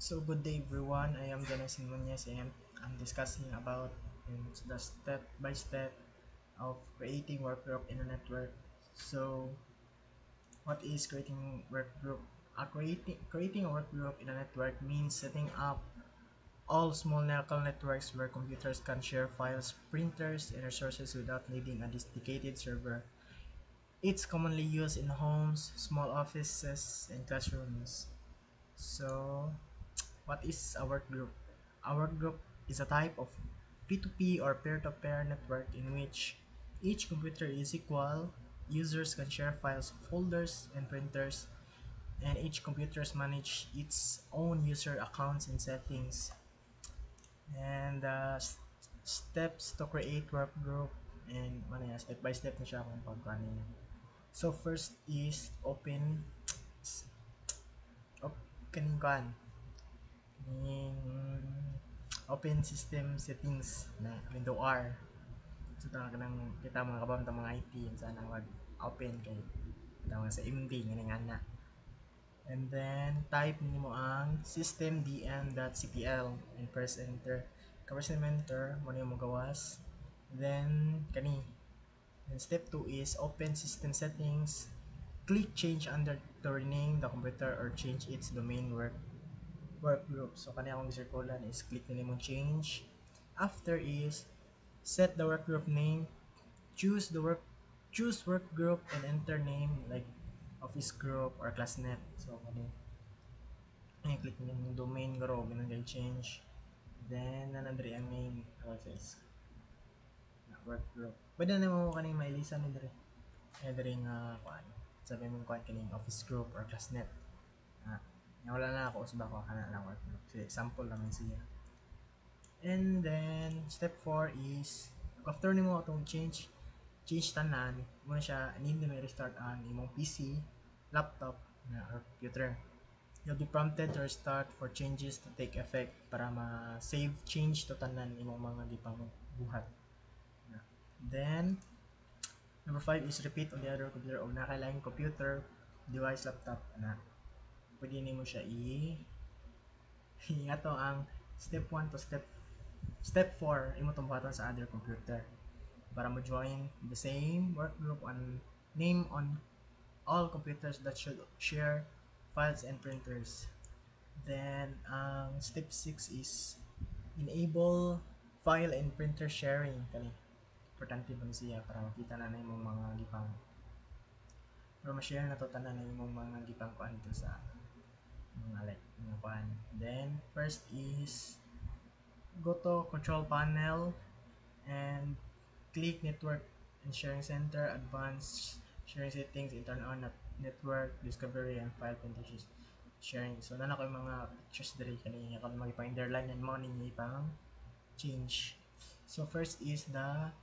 So good day everyone, I am Dennis Nunez and I'm discussing about the step by step of creating work group in a network. So what is creating work group? Creating a work group in a network means setting up all small local networks where computers can share files, printers, and resources without needing a dedicated server. It's commonly used in homes, small offices, and classrooms. So what is a work group? A work group is a type of P2P or peer-to-peer network in which each computer is equal, users can share files, folders, and printers, and each computer manage its own user accounts and settings. And steps to create work group and ano yan, step by step na siya kung paano yan. So first is kaning kan kaning open system settings na window R. So tama ka nang kita mga kabam mga IT sa nang mag open kay kita mga sa MD nga nga. And then type nimo ang systemdm.cpl and press enter. Press enter mo nimo gawas. Then kani. And step 2 is open system settings. Click change under to rename the computer or change its domain work group. So kani akong circular is click na nimo change. After is set the work group name, choose work group and enter name like office group or classnet. So kani ay click mo yung domain group and then change. Then nanandri ang name process na work group. Pwede na mo kaning mailisan ni dire. Kaya dire nga kuan. Sabi mo kuan kaning office group or classnet. Ah, wala na ako usba ko kana lang work group. So, example lang siya. And then step 4 is after nimo atong change tanan mo siya need na may restart ang imong PC, laptop or computer. You'll be prompted to restart for changes to take effect para ma-save change to tanan imong mga gipang buhat. Then number 5 is repeat on the other computer o nakailang computer, device, laptop na. Pwede nimo siya ato ang step 1 to step 4 imo tong buhaton sa other computer para mo join the same work group on name on all computers that should share files and printers. Then step 6 is enable file and printer sharing kani importante ba siya para makita na imong mga gipang para ma-share na to tanan na imong mga gipang kuan dito sa mga like mga kuan. Then first is go to control panel and click network and sharing center, advanced sharing settings, and turn on network discovery and file partitions sharing. So nana ko yung mga pictures diri kanina kung mag-finder line and mo ninyo ipang change. So first is the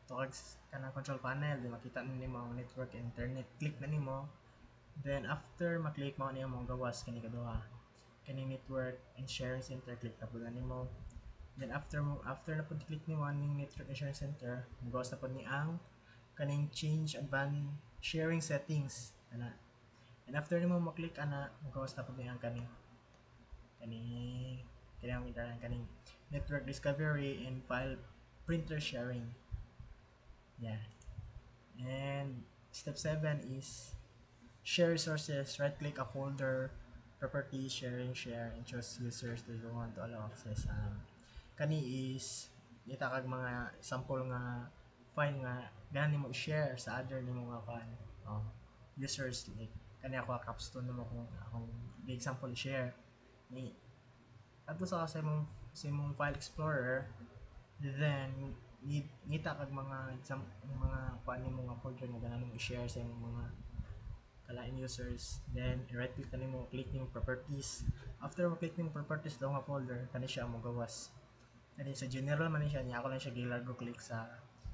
towards kanang control panel, di makita na nimo ang network internet. Click na nimo. Then after maklik mo niya mo gawas kani kaduha. Kani network and sharing center click na pud nimo. Then after na pud click nimo aning network and sharing center, gawas na pud ni ang kaning change advanced sharing settings ana. And after nimo maklik ana, gawas na pud ni ang kaning kaning kaning network discovery and file printer sharing. Yeah. And step 7 is share resources. Right click a folder, properties, sharing, share, and choose users that you want to allow access. Kani is ita kag mga sample nga file nga gani mo i-share sa other nimo nga kan users like kani ako capstone mo kung akong example i-share ni adto sa imong file explorer. Then ngita kag mga kuan nimo nga folder nga ganahan mo i-share sa imong mga kalain users. Then right click nimo, click nimo properties. After mo click nimo properties daw nga folder, kani siya mo gawas. Kani sa general man siya niya, ako lang siya gilargo click sa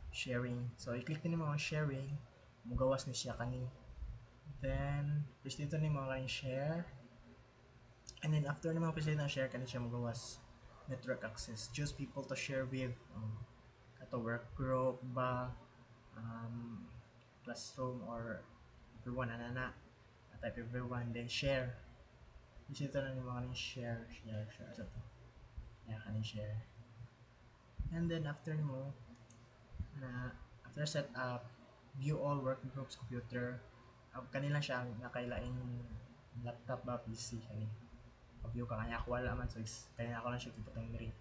sharing. So i-click nimo ang sharing, mo gawas ni siya kani. Then press dito nimo ang share. And then after nimo press dito ang share, kani siya mo gawas. Network access. Choose people to share with. Kato work group ba, classroom or everyone anana. Type everyone then share. Isito na ni mga kaning share sa to. Yeah, kaning share. And then after mo na after set up, view all work groups computer. Kanila siya nakailaing laptop ba PC kani. View ka kanya ako wala man so kaya ako lang siya kiputang rin.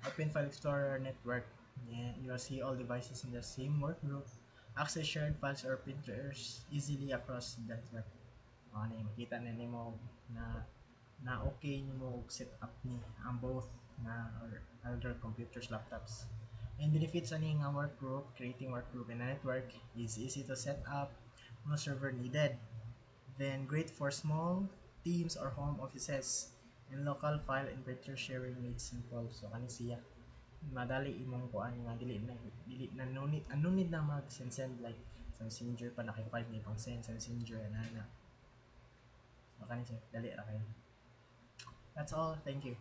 Open File Explorer Network. Yeah, you'll see all devices in the same work group. Access shared files or printers easily across the network. Makita na nimo na okay nimo og set up ni ang both na or other computers, laptops. And benefits ani nga work group, creating work group in a network is easy to set up, no server needed. Then great for small teams or home offices. And local file and printer sharing made simple. So kani siya madali imong kuan nga dili na no need na mag send like sa messenger pa nakipag ni pang send sa messenger na. So kani siya dali ra kayo. That's all. Thank you.